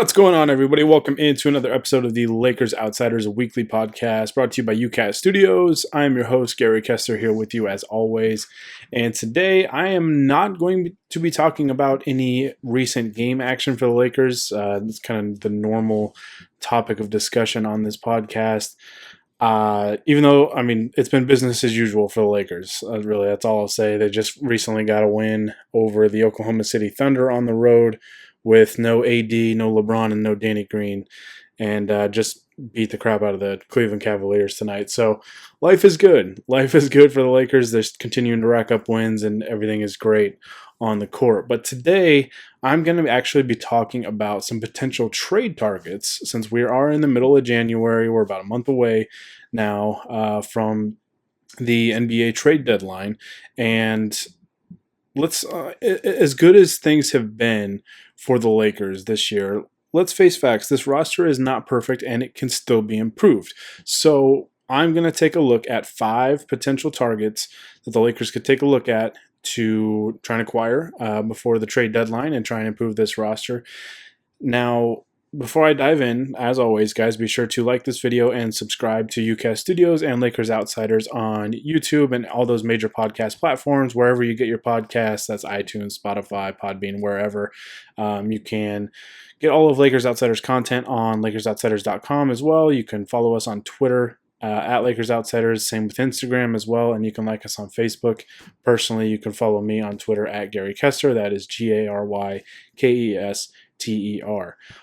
What's going on, everybody? Welcome into another episode of the Lakers Outsiders, a weekly podcast brought to you by UCAS Studios. I am your host, Gary Kester, here with you as always. And today I am not going to be talking about any recent game action for the Lakers. It's kind of the normal topic of discussion on this podcast. Even though, it's been business as usual for the Lakers. Really, that's all I'll say. They just recently got a win over the Oklahoma City Thunder on the road with no AD, no LeBron, and no Danny Green, and just beat the crap out of the Cleveland Cavaliers tonight. So life is good. Life is good for the Lakers. They're continuing to rack up wins, and everything is great on the court. But today, I'm going to actually be talking about some potential trade targets, since we are in the middle of January. We're about a month away now from the NBA trade deadline, and let's as good as things have been for the Lakers this year, let's face facts. This roster is not perfect and it can still be improved. So I'm going to take a look at 5 potential targets that the Lakers could take a look at to try and acquire before the trade deadline and try and improve this roster. Now, before I dive in, as always, guys, be sure to like this video and subscribe to UCAS Studios and Lakers Outsiders on YouTube and all those major podcast platforms. Wherever you get your podcasts, that's iTunes, Spotify, Podbean, wherever. You can get all of Lakers Outsiders content on LakersOutsiders.com as well. You can follow us on Twitter at Lakers Outsiders, same with Instagram as well, and you can like us on Facebook. Personally, you can follow me on Twitter at Gary Kester. That is GaryKester.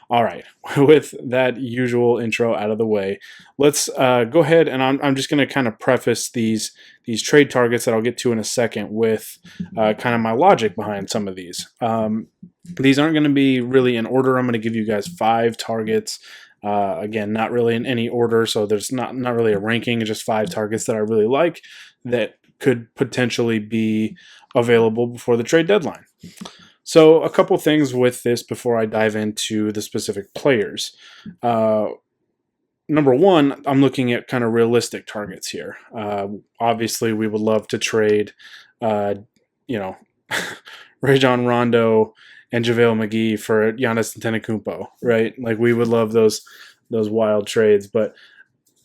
All right, with that usual intro out of the way, let's go ahead, and I'm just going to kind of preface these trade targets that I'll get to in a second with kind of my logic behind some of these. These aren't going to be really in order. I'm going to give you guys 5 targets. Again, not really in any order, so there's not really a ranking. It's just 5 targets that I really like that could potentially be available before the trade deadline. So a couple things with this before I dive into the specific players. Number one, I'm looking at kind of realistic targets here. Obviously, we would love to trade, Rajon Rondo and JaVale McGee for Giannis Antetokounmpo, right? Like, we would love those wild trades, but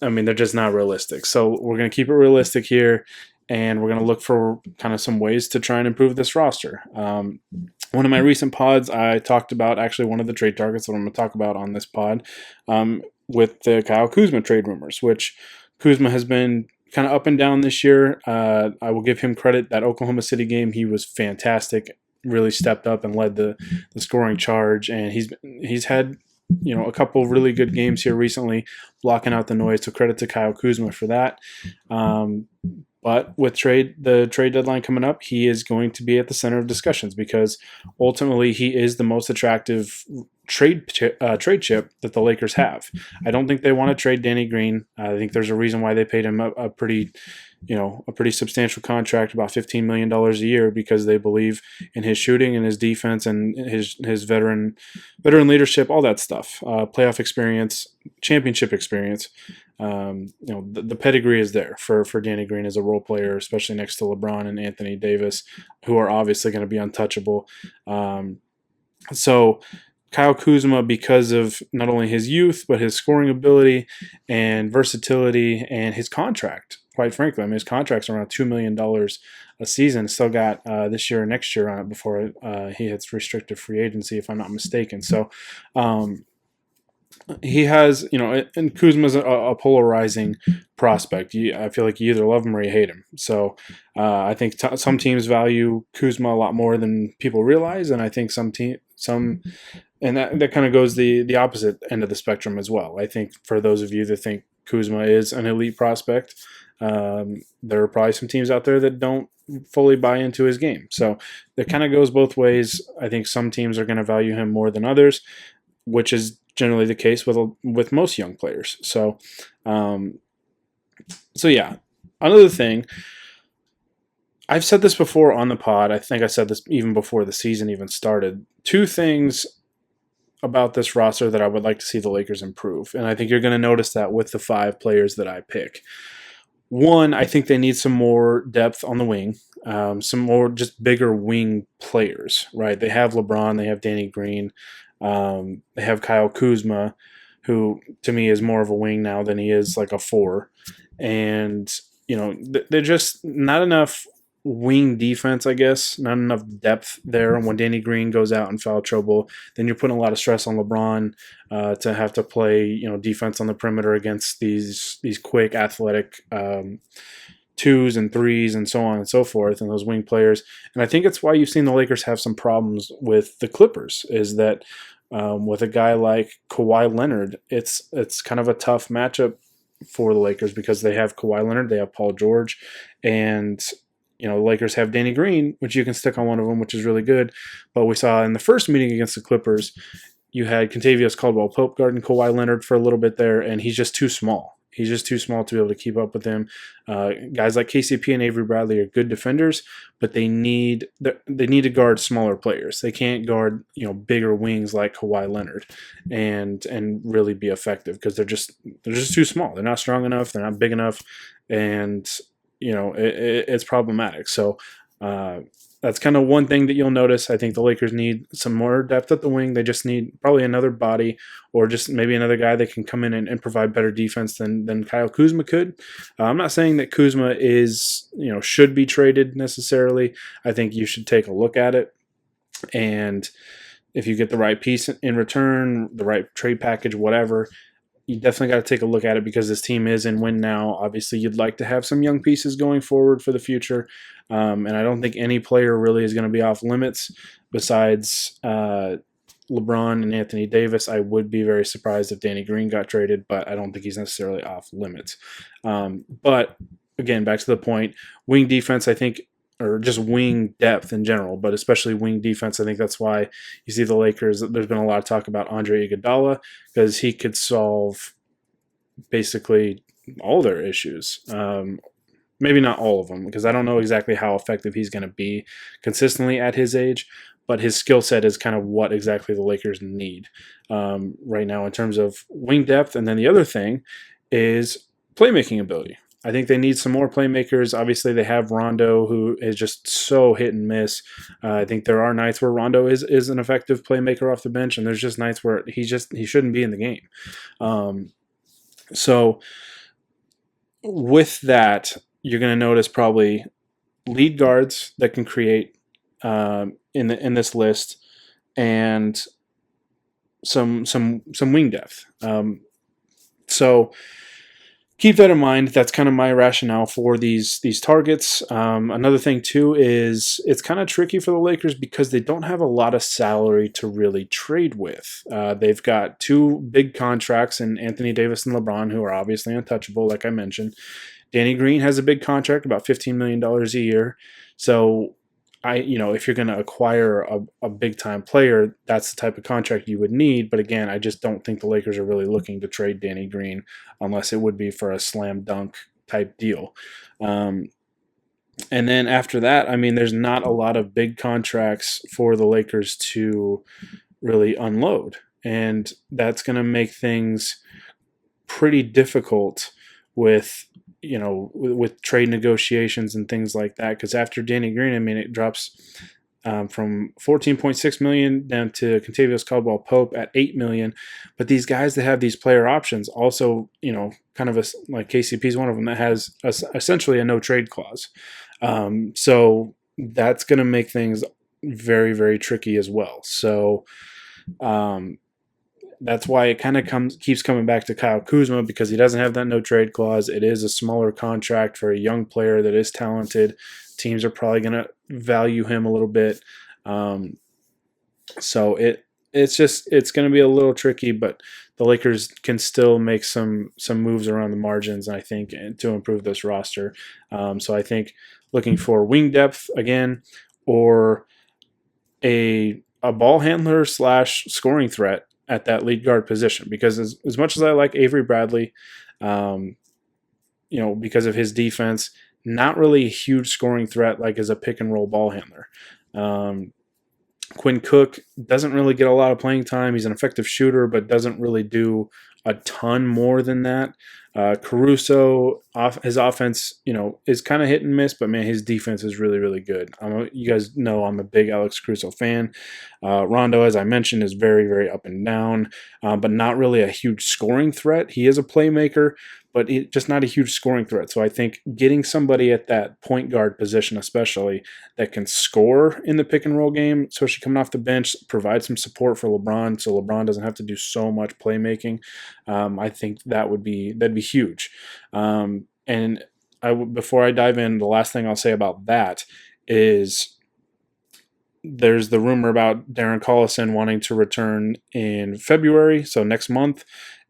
they're just not realistic. So we're going to keep it realistic here, and we're going to look for kind of some ways to try and improve this roster. One of my recent pods, I talked about actually one of the trade targets that I'm going to talk about on this pod with the Kyle Kuzma trade rumors, which Kuzma has been kind of up and down this year. I will give him credit. That Oklahoma City game, he was fantastic, really stepped up and led the scoring charge, and he's had a couple of really good games here recently, blocking out the noise. So credit to Kyle Kuzma for that. But with the trade deadline coming up, he is going to be at the center of discussions because ultimately he is the most attractive trade chip that the Lakers have. I don't think they want to trade Danny Green. I think there's a reason why they paid him a pretty substantial contract, about $15 million a year, because they believe in his shooting and his defense and his veteran leadership, all that stuff, playoff experience, championship experience. The pedigree is there for Danny Green as a role player, especially next to LeBron and Anthony Davis, who are obviously going to be untouchable. So Kyle Kuzma, because of not only his youth, but his scoring ability and versatility and his contract, quite frankly, his contract's around $2 million a season. Still got this year and next year on it before he hits restricted free agency, if I'm not mistaken. So he has, and Kuzma's a polarizing prospect. I feel like you either love him or you hate him. So I think some teams value Kuzma a lot more than people realize, and I think and that kind of goes the opposite end of the spectrum as well. I think for those of you that think Kuzma is an elite prospect, there are probably some teams out there that don't fully buy into his game. So it kind of goes both ways. I think some teams are going to value him more than others, which is generally the case with most young players. So yeah. Another thing, I've said this before on the pod. I think I said this even before the season even started. 2 things about this roster that I would like to see the Lakers improve, and I think you're going to notice that with the 5 players that I pick. One, I think they need some more depth on the wing, some more just bigger wing players, right? They have LeBron, they have Danny Green, They have Kyle Kuzma, who to me is more of a wing now than he is like a 4. And, they're just not enough wing defense, I guess, not enough depth there. And when Danny Green goes out in foul trouble, then you're putting a lot of stress on LeBron to have to play, defense on the perimeter against these quick, athletic twos and threes and so on and so forth, and those wing players. And I think it's why you've seen the Lakers have some problems with the Clippers, is that with a guy like Kawhi Leonard, it's kind of a tough matchup for the Lakers because they have Kawhi Leonard, they have Paul George, and the Lakers have Danny Green, which you can stick on one of them, which is really good. But we saw in the first meeting against the Clippers, you had Kentavious Caldwell-Pope guarding Kawhi Leonard for a little bit there, and he's just too small. He's just too small to be able to keep up with him. Guys like KCP and Avery Bradley are good defenders, but they need to guard smaller players. They can't guard bigger wings like Kawhi Leonard and really be effective because they're just too small. They're not strong enough. They're not big enough, and it's problematic. So that's kind of one thing that you'll notice. I think the Lakers need some more depth at the wing. They just need probably another body or just maybe another guy that can come in and provide better defense than Kyle Kuzma could. I'm not saying that Kuzma should be traded necessarily. I think you should take a look at it. And if you get the right piece in return, the right trade package, whatever, you definitely got to take a look at it because this team is in win now. Obviously, you'd like to have some young pieces going forward for the future. And I don't think any player really is going to be off limits besides LeBron and Anthony Davis. I would be very surprised if Danny Green got traded, but I don't think he's necessarily off limits. But again, back to the point, wing defense, I think, or just wing depth in general, but especially wing defense. I think that's why you see the Lakers. There's been a lot of talk about Andre Iguodala because he could solve basically all their issues. Maybe not all of them because I don't know exactly how effective he's going to be consistently at his age, but his skill set is kind of what exactly the Lakers need right now in terms of wing depth. And then the other thing is playmaking ability. I think they need some more playmakers. Obviously, they have Rondo, who is just so hit and miss. I think there are nights where Rondo is an effective playmaker off the bench, and there's just nights where he shouldn't be in the game. So with that, you're going to notice probably lead guards that can create in this list, and some wing depth. So keep that in mind. That's kind of my rationale for these targets. Another thing, too, is it's kind of tricky for the Lakers because they don't have a lot of salary to really trade with. They've got 2 big contracts in Anthony Davis and LeBron, who are obviously untouchable, like I mentioned. Danny Green has a big contract, about $15 million a year. So if you're going to acquire a big-time player, that's the type of contract you would need. But again, I just don't think the Lakers are really looking to trade Danny Green unless it would be for a slam dunk type deal. And then after that, there's not a lot of big contracts for the Lakers to really unload. And that's going to make things pretty difficult with trade negotiations and things like that. Because after Danny Green, it drops from $14.6 million down to Kentavious Caldwell-Pope at $8 million. But these guys that have these player options also, kind of like KCP is one of them that has essentially a no trade clause. So that's going to make things very, very tricky as well. So that's why it kind of keeps coming back to Kyle Kuzma because he doesn't have that no trade clause. It is a smaller contract for a young player that is talented. Teams are probably going to value him a little bit. So it's going to be a little tricky, but the Lakers can still make some moves around the margins, I think, to improve this roster. So I think looking for wing depth again, or a ball handler / scoring threat at that lead guard position, because as much as I like Avery Bradley, because of his defense, not really a huge scoring threat like as a pick and roll ball handler. Quinn Cook doesn't really get a lot of playing time. He's an effective shooter, but doesn't really do a ton more than that. Caruso, his offense, is kind of hit and miss, but man, his defense is really, really good. You guys know I'm a big Alex Caruso fan. Rondo, as I mentioned, is very, very up and down, but not really a huge scoring threat. He is a playmaker, but just not a huge scoring threat. So I think getting somebody at that point guard position, especially, that can score in the pick and roll game, especially coming off the bench, provide some support for LeBron, so LeBron doesn't have to do so much playmaking. I think that'd be huge. And before I dive in, the last thing I'll say about that is there's the rumor about Darren Collison wanting to return in February, so next month.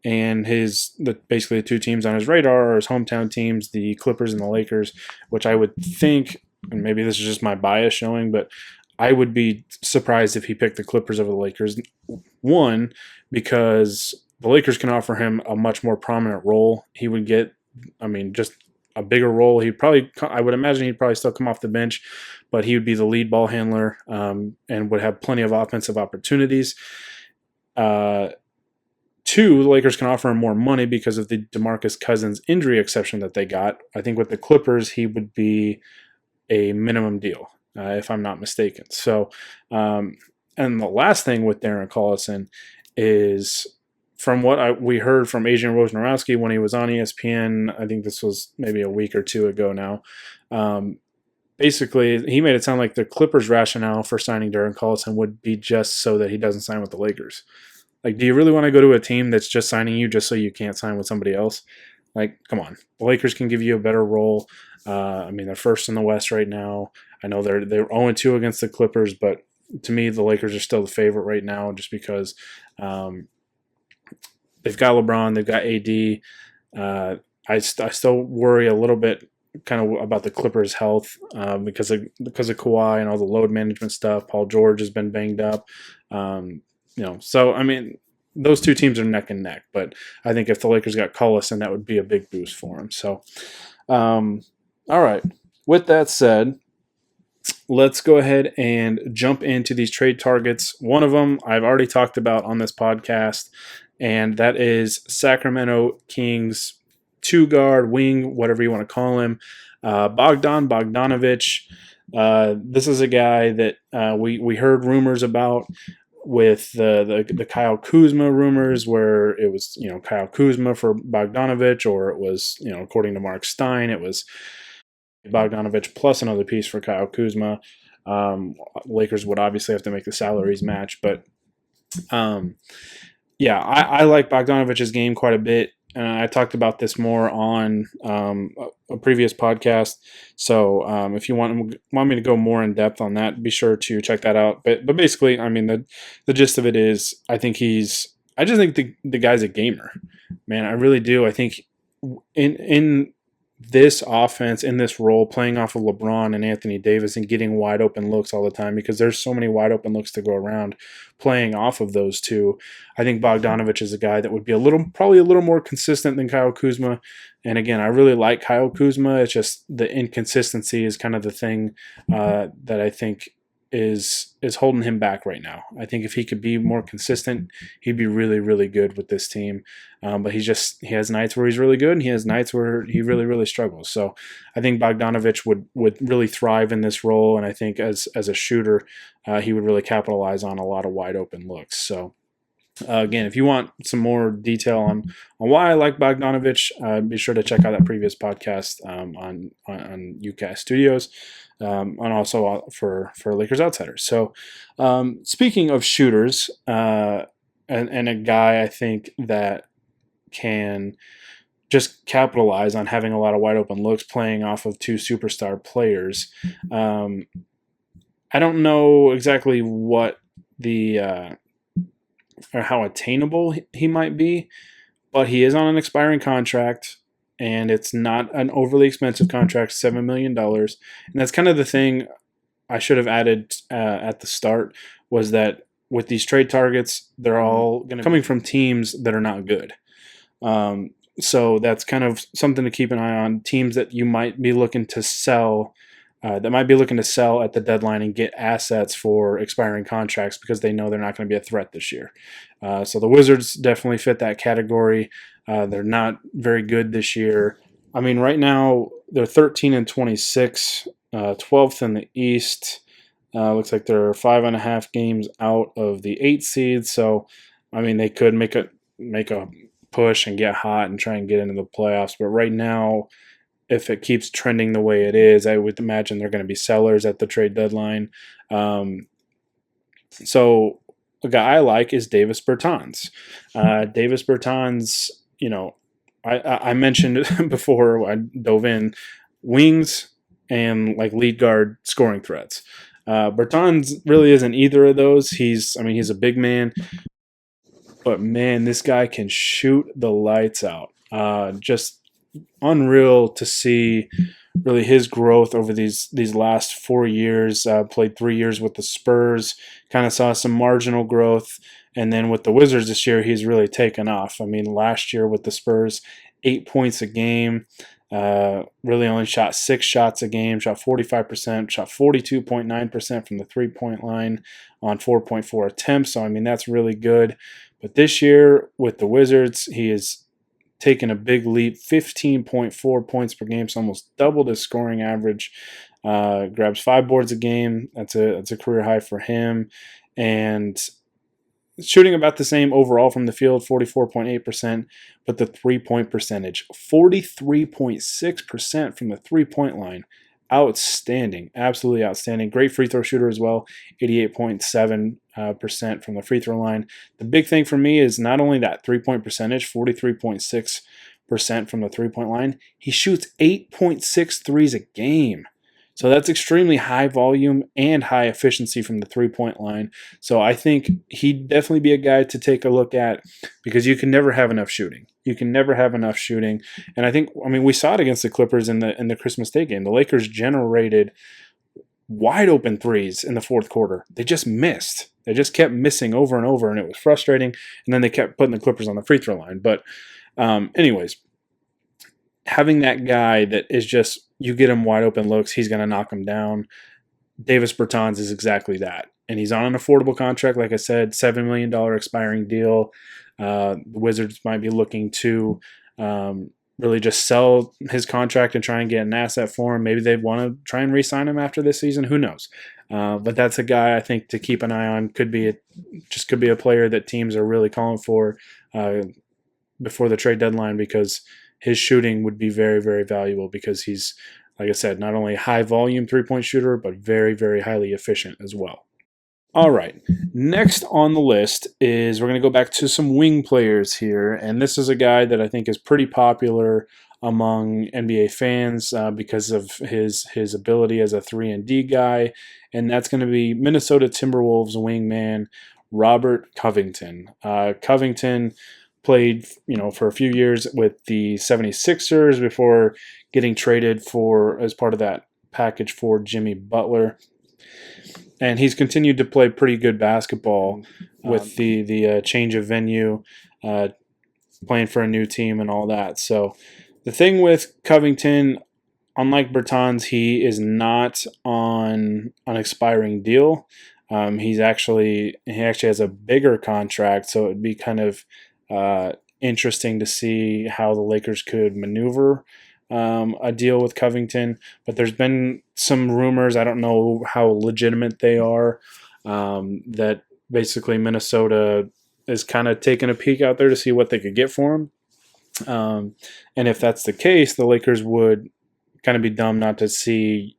And basically the two teams on his radar are his hometown teams, the Clippers and the Lakers, which I would think, and maybe this is just my bias showing, but I would be surprised if he picked the Clippers over the Lakers. One, because the Lakers can offer him a much more prominent role. He would get, just a bigger role. I would imagine he'd probably still come off the bench, but he would be the lead ball handler and would have plenty of offensive opportunities. Two, the Lakers can offer him more money because of the DeMarcus Cousins injury exception that they got. I think with the Clippers, he would be a minimum deal, if I'm not mistaken. So, and the last thing with Darren Collison is, from what we heard from Adrian Wojnarowski when he was on ESPN, I think this was maybe a week or two ago now, basically he made it sound like the Clippers' rationale for signing Darren Collison would be just so that he doesn't sign with the Lakers. Like, do you really want to go to a team that's just signing you just so you can't sign with somebody else? Like, come on. The Lakers can give you a better role. They're first in the West right now. I know they're 0-2 against the Clippers, but to me, the Lakers are still the favorite right now just because they've got LeBron, they've got AD. I still worry a little bit kind of about the Clippers' health because of Kawhi and all the load management stuff. Paul George has been banged up. Those two teams are neck and neck, but I think if the Lakers got Collison, that would be a big boost for him. So, all right. With that said, let's go ahead and jump into these trade targets. One of them I've already talked about on this podcast, and that is Sacramento Kings two-guard, wing, whatever you want to call him, Bogdanovich. This is a guy that we heard rumors about with the Kyle Kuzma rumors, where it was Kyle Kuzma for Bogdanovich, or it was according to Mark Stein, it was Bogdanovich plus another piece for Kyle Kuzma. Lakers would obviously have to make the salaries match, but I like Bogdanovich's game quite a bit. I talked about this more on a previous podcast. So if you want me to go more in depth on that, be sure to check that out. But basically, the gist of it is, I just think the guy's a gamer, man. I really do. I think in this offense, in this role, playing off of LeBron and Anthony Davis and getting wide open looks all the time, because there's so many wide open looks to go around, playing off of those two, I think Bogdanovich is a guy that would be probably a little more consistent than Kyle Kuzma. And again, I really like Kyle Kuzma. It's just the inconsistency is kind of the thing that I think is holding him back right now. I think if he could be more consistent, he'd be really, really good with this team. But he has nights where he's really good, and he has nights where he really, really struggles. So I think Bogdanovich would really thrive in this role, and I think as a shooter, he would really capitalize on a lot of wide open looks. So again, if you want some more detail on why I like Bogdanovich, be sure to check out that previous podcast on UCAS Studios. And also for Lakers Outsiders. So speaking of shooters, and a guy I think that can just capitalize on having a lot of wide open looks, playing off of two superstar players. I don't know exactly what or how attainable he might be, but he is on an expiring contract. And it's not an overly expensive contract, $7 million. And that's kind of the thing I should have added at the start, was that with these trade targets, they're all going to be coming from teams that are not good. So that's kind of something to keep an eye on. Teams that you might be looking to sell, at the deadline and get assets for expiring contracts because they know they're not going to be a threat this year. So the Wizards definitely fit that category. They're not very good this year. I mean, right now they're 13-26, 12th in the East. Looks like they're 5.5 games out of the 8th seed. So, I mean, they could make a push and get hot and try and get into the playoffs. But right now, if it keeps trending the way it is, I would imagine they're going to be sellers at the trade deadline. So a guy I like is Davis Bertans. Davis Bertans, I mentioned before I dove in, wings and like lead guard scoring threats. Bertans really isn't either of those. He's a big man, but man, this guy can shoot the lights out. Just unreal to see really his growth over these last 4 years. Played 3 years with the Spurs, kind of saw some marginal growth, and then with the Wizards this year, he's really taken off. I mean, last year with the Spurs, 8 points a game. Really only shot 6 shots a game, shot 45%, shot 42.9% from the 3-point line on 4.4 attempts. So, I mean, that's really good. But this year with the Wizards, he is taken a big leap, 15.4 points per game, so almost doubled his scoring average. Grabs 5 boards a game. That's a career high for him. And shooting about the same overall from the field, 44.8%, but the 3-point percentage, 43.6% from the 3-point line. Outstanding, absolutely outstanding. Great free throw shooter as well, 88.7% from the free throw line. The big thing for me is not only that 3-point percentage, 43.6% from the 3-point line, he shoots 8.6 threes a game. So that's extremely high volume and high efficiency from the 3-point line. So I think he'd definitely be a guy to take a look at because you can never have enough shooting. You can never have enough shooting. And I mean, we saw it against the Clippers in the Christmas Day game. The Lakers generated wide open threes in the fourth quarter. They just missed. They just kept missing over and over, and it was frustrating. And then they kept putting the Clippers on the free throw line. But anyways, having that guy that is just, you get him wide open looks, he's going to knock him down. Davis Bertans is exactly that. And he's on an affordable contract, like I said, $7 million expiring deal. The Wizards might be looking to really just sell his contract and try and get an asset for him. Maybe they want to try and re-sign him after this season. Who knows? But that's a guy I think to keep an eye on. Could be a player that teams are really calling for before the trade deadline because his shooting would be very, very valuable because he's, like I said, not only a high volume 3-point shooter, but very, very highly efficient as well. All right. Next on the list is we're going to go back to some wing players here. And this is a guy that I think is pretty popular among NBA fans because of his ability as a 3-and-D guy. And that's going to be Minnesota Timberwolves wingman Robert Covington. Covington played, for a few years with the 76ers before getting traded as part of that package for Jimmy Butler. And he's continued to play pretty good basketball with the change of venue, playing for a new team and all that. So the thing with Covington, unlike Bertans, he is not on an expiring deal. He actually has a bigger contract, so it'd be kind of interesting to see how the Lakers could maneuver a deal with Covington. But there's been some rumors, I don't know how legitimate they are, that basically Minnesota is kind of taking a peek out there to see what they could get for him. And if that's the case, the Lakers would kind of be dumb not to see,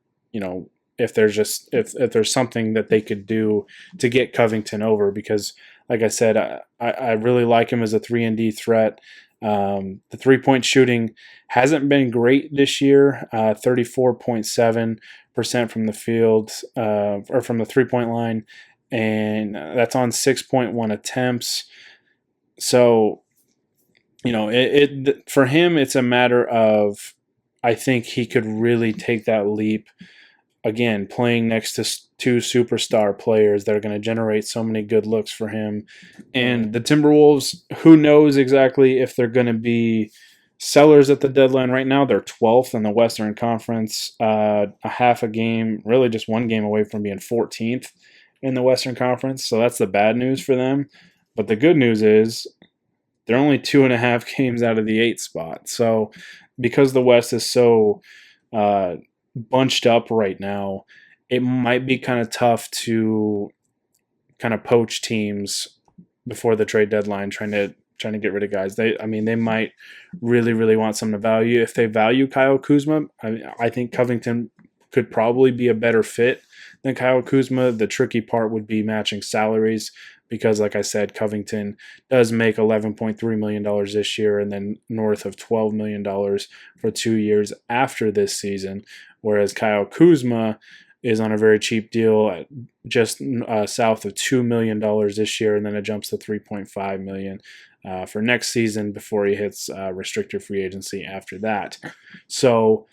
if there's something that they could do to get Covington over, because like I said, I really like him as a 3-and-D threat. The 3-point shooting hasn't been great this year, 34.7% from the field, or from the 3-point line, and that's on 6.1 attempts. So, for him, it's a matter of, I think he could really take that leap. Again, playing next to 2 superstar players that are going to generate so many good looks for him. And the Timberwolves, who knows exactly if they're going to be sellers at the deadline. Right now, they're 12th in the Western Conference, a half a game, really just 1 game away from being 14th in the Western Conference. So that's the bad news for them. But the good news is they're only 2.5 games out of the 8th spot. So because the West is so bunched up right now, it might be kind of tough to kind of poach teams before the trade deadline, trying to get rid of guys. They might really want some to value. If they value Kyle Kuzma, I think Covington could probably be a better fit than Kyle Kuzma. The tricky part would be matching salaries because, like I said, Covington does make $11.3 million this year and then north of $12 million for 2 years after this season, whereas Kyle Kuzma is on a very cheap deal at just south of $2 million this year, and then it jumps to $3.5 million for next season before he hits restricted free agency after that. So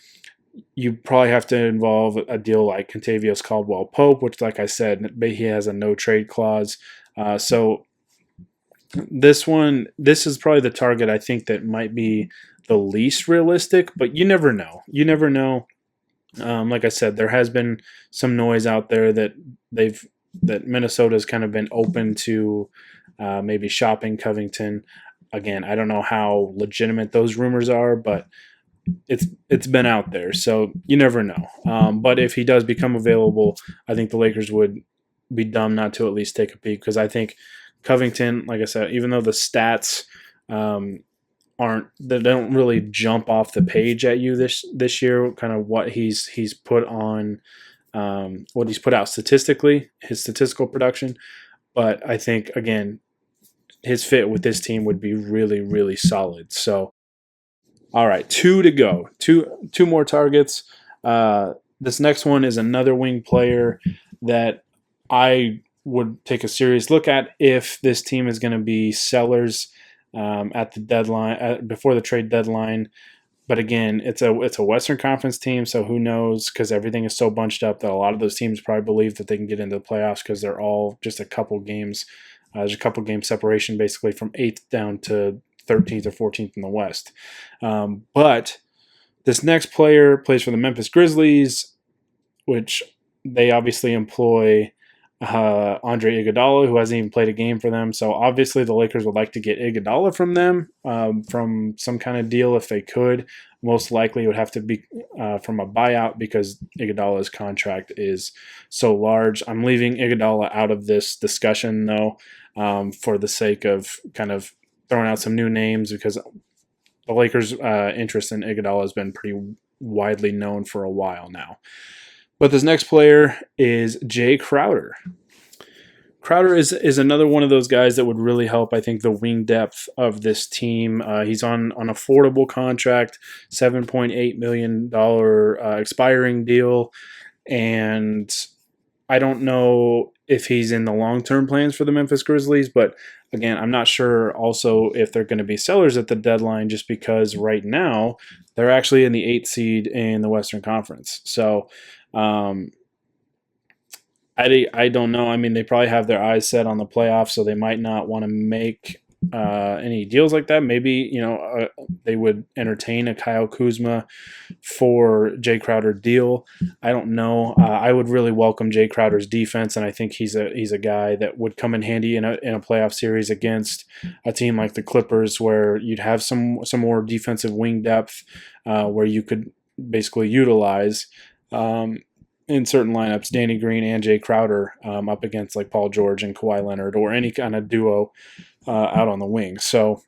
you probably have to involve a deal like Kentavious Caldwell-Pope, which, like I said, he has a no trade clause. So this is probably the target I think that might be the least realistic, but you never know. You never know. Like I said, there has been some noise out there that Minnesota's kind of been open to maybe shopping Covington. Again, I don't know how legitimate those rumors are, but it's been out there, so you never know. But if he does become available, I think the Lakers would be dumb not to at least take a peek, because I think Covington, like I said, even though the stats they don't really jump off the page at you this year, kind of what he's put on, what he's put out statistically, his statistical production. But I think, again, his fit with this team would be really solid. So, all right, 2 to go. Two more targets. This next one is another wing player that I would take a serious look at if this team is going to be sellers at the deadline, before the trade deadline. But again, it's a Western Conference team, so who knows? Because everything is so bunched up that a lot of those teams probably believe that they can get into the playoffs because they're all just a couple games. There's a couple game separation basically from 8th down to 13th or 14th in the West. But this next player plays for the Memphis Grizzlies, which they obviously employ Andre Iguodala, who hasn't even played a game for them. So obviously the Lakers would like to get Iguodala from them, from some kind of deal if they could. Most likely it would have to be from a buyout because Iguodala's contract is so large. I'm leaving Iguodala out of this discussion, though, for the sake of kind of throwing out some new names, because the Lakers' interest in Iguodala has been pretty widely known for a while now. But this next player is Jae Crowder. Crowder is another one of those guys that would really help, I think, the wing depth of this team. He's on an affordable contract, $7.8 million expiring deal, and I don't know if he's in the long-term plans for the Memphis Grizzlies, but again, I'm not sure also if they're going to be sellers at the deadline, just because right now they're actually in the 8th seed in the Western Conference. So I don't know. I mean, they probably have their eyes set on the playoffs, so they might not want to make any deals like that. Maybe, they would entertain a Kyle Kuzma for Jae Crowder deal. I don't know. I would really welcome Jae Crowder's defense, and I think he's a guy that would come in handy in a playoff series against a team like the Clippers, where you'd have some more defensive wing depth, where you could basically utilize in certain lineups Danny Green and Jae Crowder up against like Paul George and Kawhi Leonard, or any kind of duo out on the wing. So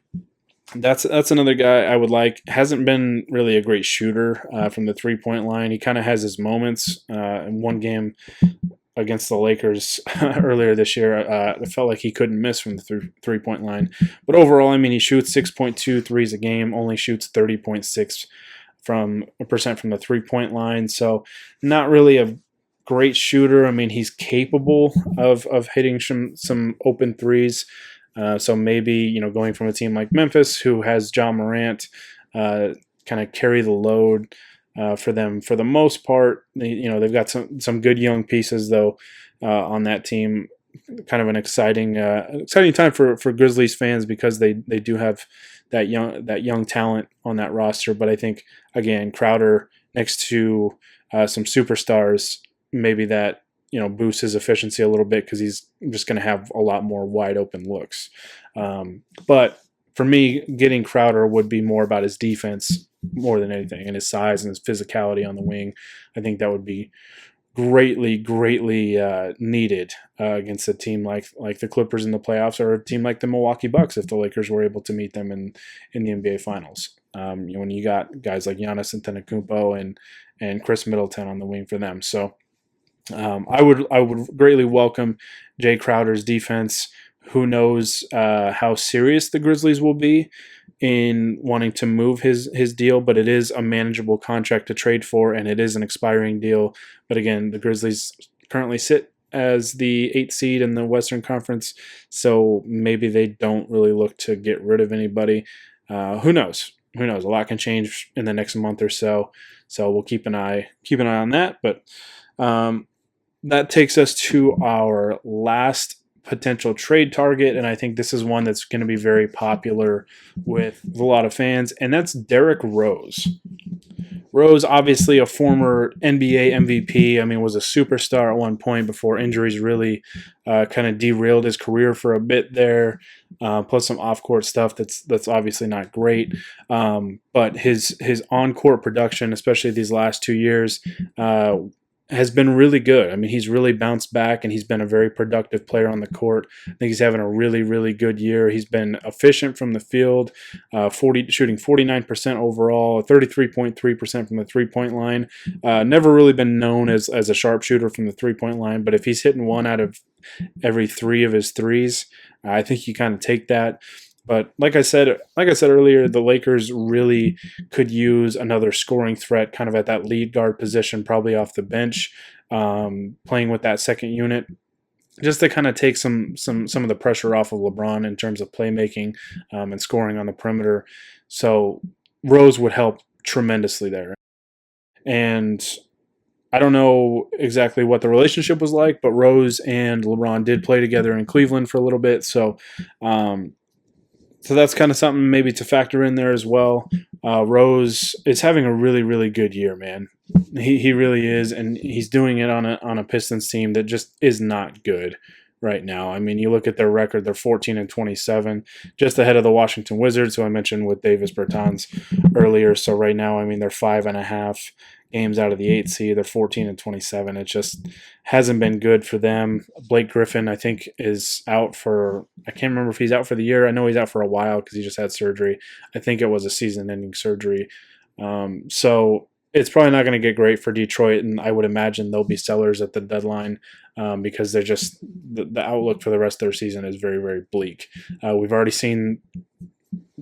that's another guy I would like. Hasn't been really a great shooter from the 3-point line. He kind of has his moments. In one game against the Lakers earlier this year, it felt like he couldn't miss from the 3-point line. But overall, I mean, he shoots 6.2 threes a game, only shoots 30.6% from the 3-point line. So not really a great shooter. I mean, he's capable of hitting some open threes. So maybe, going from a team like Memphis, who has John Morant, kind of carry the load for them for the most part. They've got some good young pieces, though, on that team. Kind of an exciting time for Grizzlies fans, because they do have that young talent on that roster. But I think, again, Crowder next to some superstars, maybe that boosts his efficiency a little bit, because he's just going to have a lot more wide open looks. But for me, getting Crowder would be more about his defense more than anything, and his size and his physicality on the wing. I think that would be greatly needed against a team like the Clippers in the playoffs, or a team like the Milwaukee Bucks if the Lakers were able to meet them in the NBA Finals. When you got guys like Giannis Antetokounmpo and Chris Middleton on the wing for them, so I would greatly welcome Jae Crowder's defense. Who knows how serious the Grizzlies will be in wanting to move his deal, but it is a manageable contract to trade for, and it is an expiring deal. But again, the Grizzlies currently sit as the 8th seed in the Western Conference, so maybe they don't really look to get rid of anybody. Who knows? Who knows? A lot can change in the next month or so. So we'll keep an eye on that. But that takes us to our last potential trade target, and I think this is one that's going to be very popular with a lot of fans, and that's Derrick Rose. Rose, obviously a former NBA MVP. I mean, was a superstar at one point before injuries really kind of derailed his career for a bit there. Plus some off-court stuff that's obviously not great. But his on-court production, especially these last 2 years, has been really good. I mean, he's really bounced back, and he's been a very productive player on the court. I think he's having a really good year. He's been efficient from the field, shooting 49% overall, 33.3% from the three-point line. Never really been known as a sharpshooter from the three-point line, but if he's hitting 1 out of every 3 of his threes, I think you kind of take that. But like I said earlier, the Lakers really could use another scoring threat, kind of at that lead guard position, probably off the bench, playing with that second unit, just to kind of take some of the pressure off of LeBron in terms of playmaking and scoring on the perimeter. So Rose would help tremendously there. And I don't know exactly what the relationship was like, but Rose and LeBron did play together in Cleveland for a little bit, so. So that's kind of something maybe to factor in there as well. Rose is having a really good year, man. He really is, and he's doing it on a Pistons team that just is not good right now. I mean, you look at their record; they're 14-27, just ahead of the Washington Wizards, who I mentioned with Davis Bertans earlier. So right now, I mean, they're 5.5 games out of the 8th seed. They're 14-27. It just hasn't been good for them. Blake Griffin, I think, is out for, I can't remember if he's out for the year. I know he's out for a while because he just had surgery. I think it was a season-ending surgery. So it's probably not going to get great for Detroit, and I would imagine they'll be sellers at the deadline because they're just, the outlook for the rest of their season is very bleak. We've already seen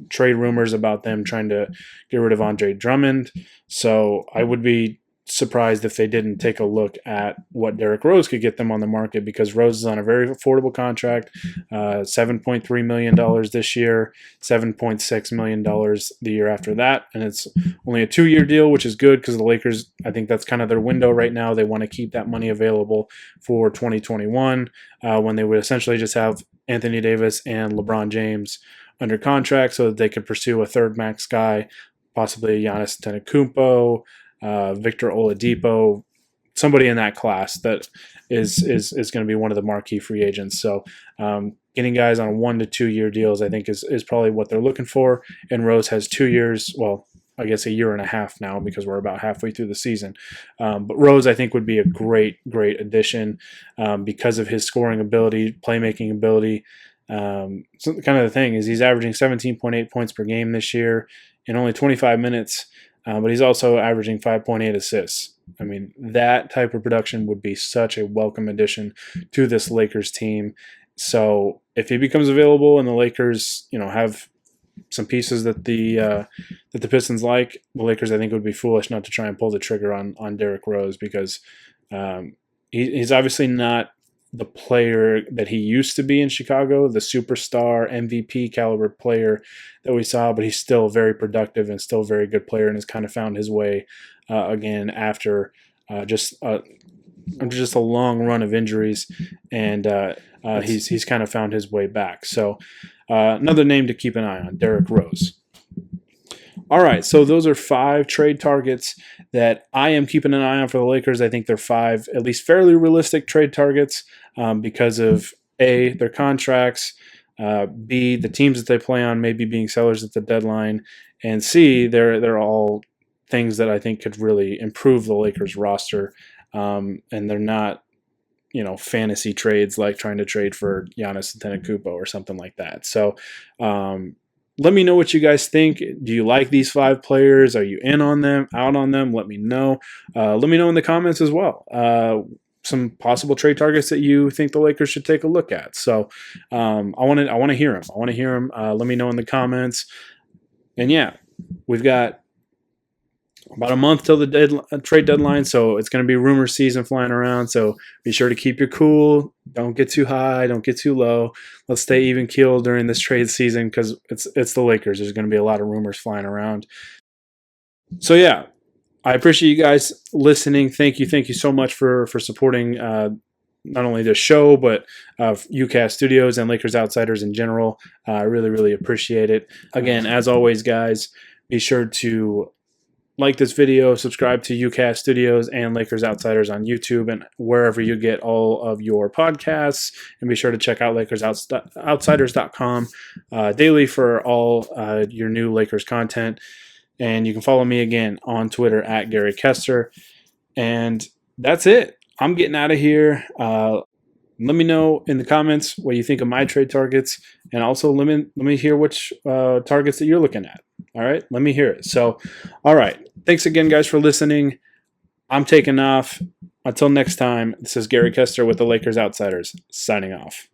trade rumors about them trying to get rid of Andre Drummond. So I would be surprised if they didn't take a look at what Derrick Rose could get them on the market, because Rose is on a very affordable contract, $7.3 million this year, $7.6 million the year after that. And it's only a 2-year deal, which is good because the Lakers, I think that's kind of their window right now. They want to keep that money available for 2021 when they would essentially just have Anthony Davis and LeBron James under contract so that they could pursue a third max guy, possibly Giannis Antetokounmpo, Victor Oladipo, somebody in that class that is going to be one of the marquee free agents. So getting guys on 1 to 2 year deals, I think, is probably what they're looking for. And Rose has 2 years, well, I guess a year and a half now because we're about halfway through the season. But Rose, I think, would be a great addition because of his scoring ability, playmaking ability. So kind of the thing is he's averaging 17.8 points per game this year in only 25 minutes, but he's also averaging 5.8 assists. I mean, that type of production would be such a welcome addition to this Lakers team. So if he becomes available and the Lakers, have some pieces that the Pistons like, the Lakers, I think, would be foolish not to try and pull the trigger on Derrick Rose because he's obviously not the player that he used to be in Chicago, the superstar MVP caliber player that we saw, but he's still very productive and still a very good player and has kind of found his way again after just a long run of injuries, and he's kind of found his way back. So another name to keep an eye on, Derrick Rose. All right, so those are 5 trade targets that I am keeping an eye on for the Lakers. I think they're 5 at least fairly realistic trade targets because of A, their contracts, B, the teams that they play on maybe being sellers at the deadline, and C, they're all things that I think could really improve the Lakers roster, and they're not, fantasy trades like trying to trade for Giannis Antetokounmpo or something like that. So let me know what you guys think. Do you like these 5 players? Are you in on them, out on them? Let me know. Let me know in the comments as well. Some possible trade targets that you think the Lakers should take a look at. So I want to hear them. I want to hear them. Let me know in the comments. And yeah, we've got about a month till the trade deadline, so it's going to be rumor season flying around. So be sure to keep your cool. Don't get too high. Don't get too low. Let's stay even keel during this trade season because it's the Lakers. There's going to be a lot of rumors flying around. So yeah, I appreciate you guys listening. Thank you so much for supporting not only the show but UCAS Studios and Lakers Outsiders in general. I really appreciate it. Again, as always, guys, be sure to like this video, subscribe to UCAS Studios and Lakers Outsiders on YouTube and wherever you get all of your podcasts. And be sure to check out LakersOutsiders.com daily for all your new Lakers content. And you can follow me again on Twitter at Gary Kester. And that's it. I'm getting out of here. Let me know in the comments what you think of my trade targets. And also let me hear which targets that you're looking at. All right, let me hear it. So, all right. Thanks again, guys, for listening. I'm taking off. Until next time, this is Gary Kester with the Lakers Outsiders, signing off.